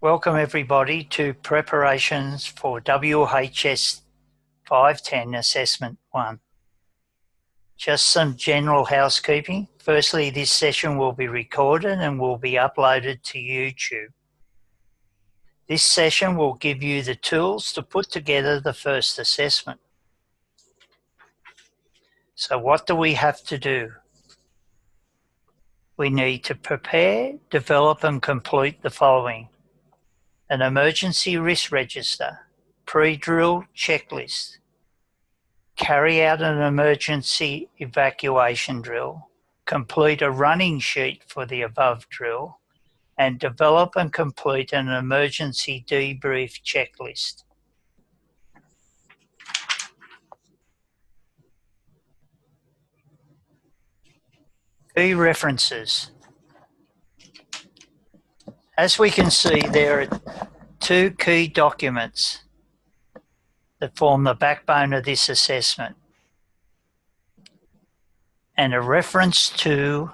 Welcome everybody to preparations for WHS 510 Assessment 1. Just some general housekeeping. Firstly, this session will be recorded and will be uploaded to YouTube. This session will give you the tools to put together the first assessment. So what do we have to do? We need to prepare, develop and complete the following: an emergency risk register, pre-drill checklist, carry out an emergency evacuation drill, complete a running sheet for the above drill, and develop and complete an emergency debrief checklist. Key references. As we can see, there are two key documents that form the backbone of this assessment, and a reference to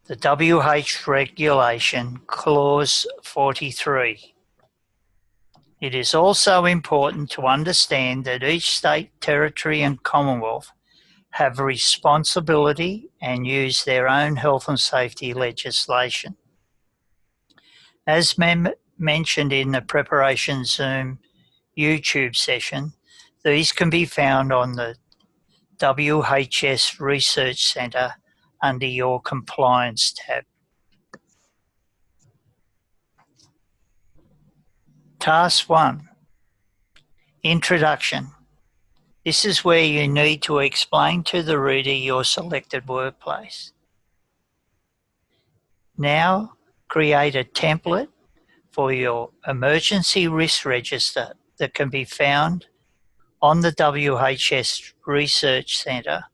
the WHS Regulation, Clause 43. It is also important to understand that each state, territory and Commonwealth have a responsibility and use their own health and safety legislation. As mentioned in the Preparation Zoom YouTube session, these can be found on the WHS Research Centre under your Compliance tab. Task 1, Introduction. This is where you need to explain to the reader your selected workplace. Now create a template for your emergency risk register that can be found on the WHS Research Centre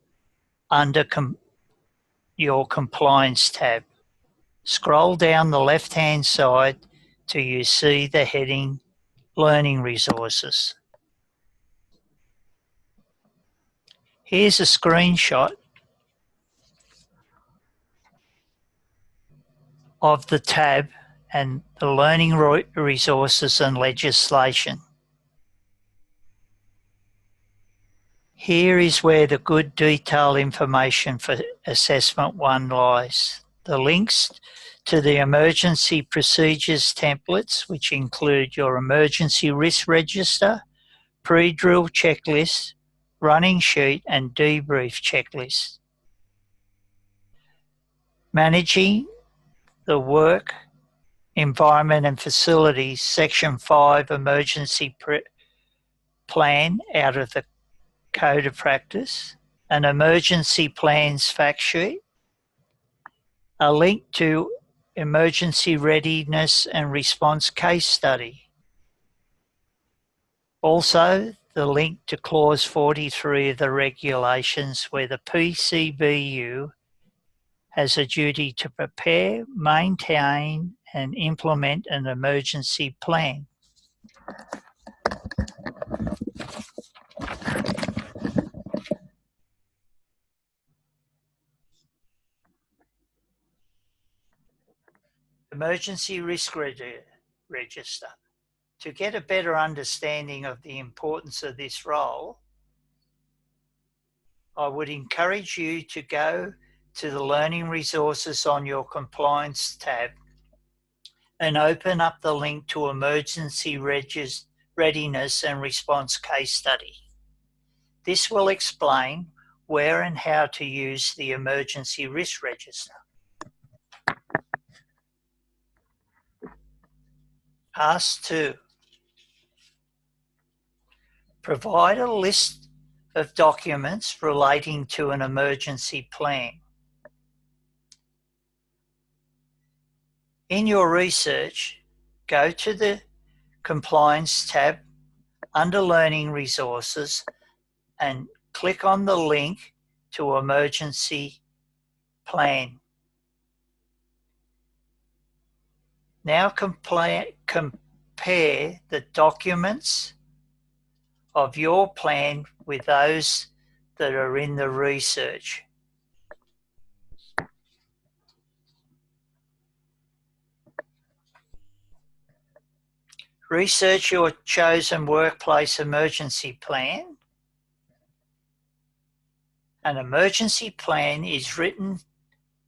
under your Compliance tab. Scroll down the left-hand side till you see the heading Learning Resources. Here's a screenshot of the tab and the Learning Resources and Legislation. Here is where the good detailed information for Assessment 1 lies. The links to the emergency procedures templates, which include your emergency risk register, pre-drill checklist, running sheet and debrief checklist. Managing the work, environment and facilities, Section 5 emergency plan out of the Code of Practice, an emergency plans fact sheet, a link to emergency readiness and response case study. Also, the link to Clause 43 of the regulations, where the PCBU has a duty to prepare, maintain and implement an emergency plan. Emergency risk register. To get a better understanding of the importance of this role, I would encourage you to go to the Learning Resources on your Compliance tab and open up the link to Emergency Readiness and Response Case Study. This will explain where and how to use the Emergency Risk Register. Task 2. Provide a list of documents relating to an emergency plan. In your research, go to the Compliance tab under Learning Resources and click on the link to Emergency Plan. Now compare the documents of your plan with those that are in the research. Research your chosen workplace emergency plan. An emergency plan is a written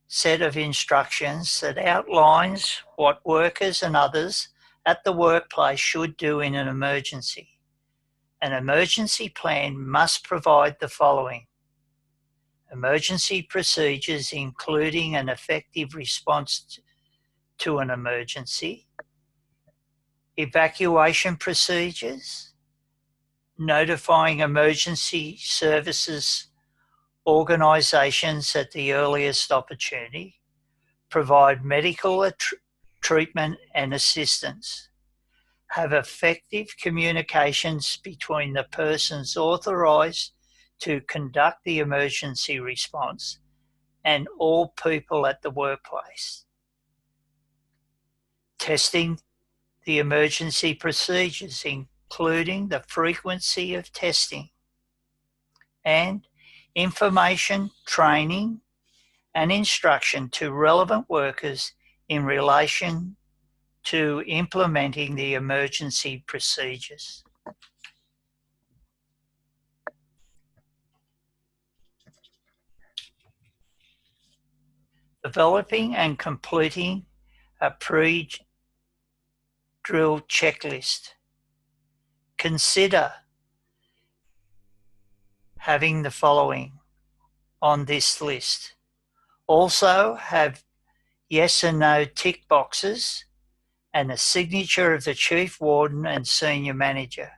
set of instructions that outlines what workers and others at the workplace should do in an emergency. An emergency plan must provide the following: emergency procedures including an effective response to an emergency, evacuation procedures, notifying emergency services organisations at the earliest opportunity, provide medical treatment and assistance, have effective communications between the persons authorised to conduct the emergency response and all people at the workplace, testing the emergency procedures, including the frequency of testing, and information, training, and instruction to relevant workers in relation to implementing the emergency procedures. Developing and completing a pre-drill checklist. Consider having the following on this list. Also have yes and no tick boxes and a signature of the Chief Warden and Senior Manager.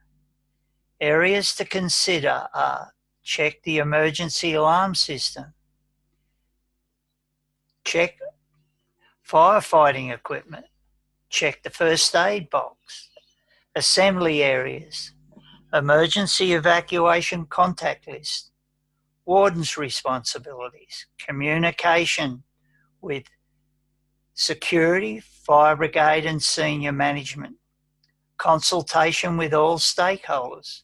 Areas to consider are: check the emergency alarm system, check firefighting equipment, check the first aid box, assembly areas, emergency evacuation contact list, warden's responsibilities, communication with security, fire brigade and senior management, consultation with all stakeholders,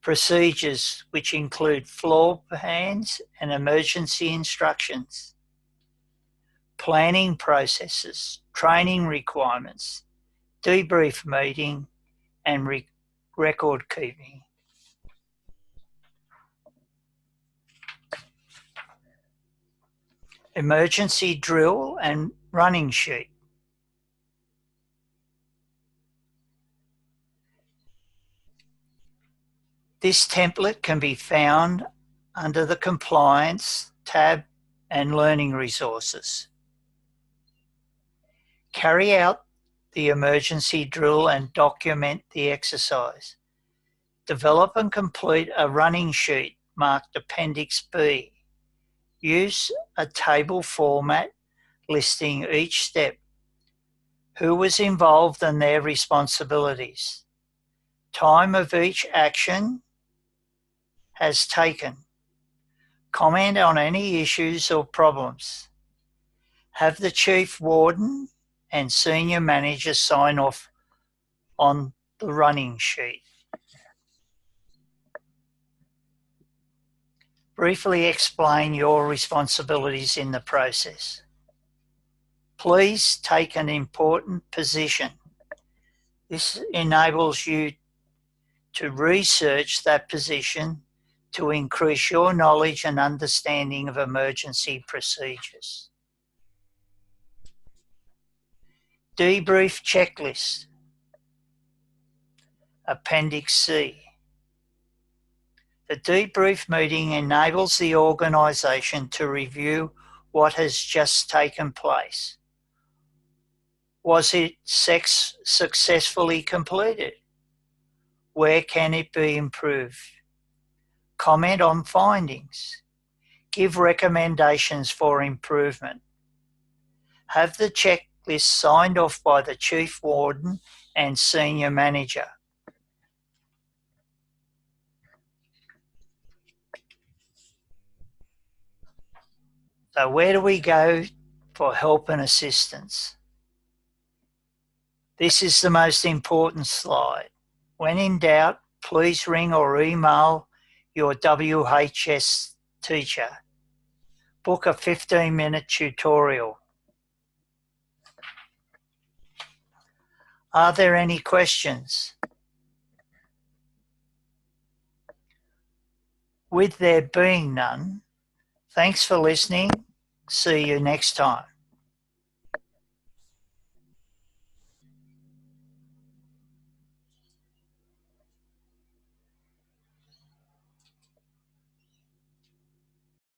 procedures which include floor plans and emergency instructions, planning processes, training requirements, debrief meeting and record keeping. Emergency drill and running sheet. This template can be found under the Compliance tab and Learning Resources. Carry out the emergency drill and document the exercise. Develop and complete a running sheet marked Appendix B. Use a table format listing each step, who was involved and their responsibilities, time of each action has taken, comment on any issues or problems. Have the Chief Warden and Senior Manager sign off on the running sheet. Briefly explain your responsibilities in the process. Please take an important position. This enables you to research that position to increase your knowledge and understanding of emergency procedures. Debrief checklist. Appendix C. The debrief meeting enables the organisation to review what has just taken place. Was it successfully completed? Where can it be improved? Comment on findings. Give recommendations for improvement. Have the checklist signed off by the Chief Warden and Senior Manager. So where do we go for help and assistance? This is the most important slide. When in doubt, please ring or email your WHS teacher. Book a 15-minute tutorial. Are there any questions? With there being none, thanks for listening. See you next time.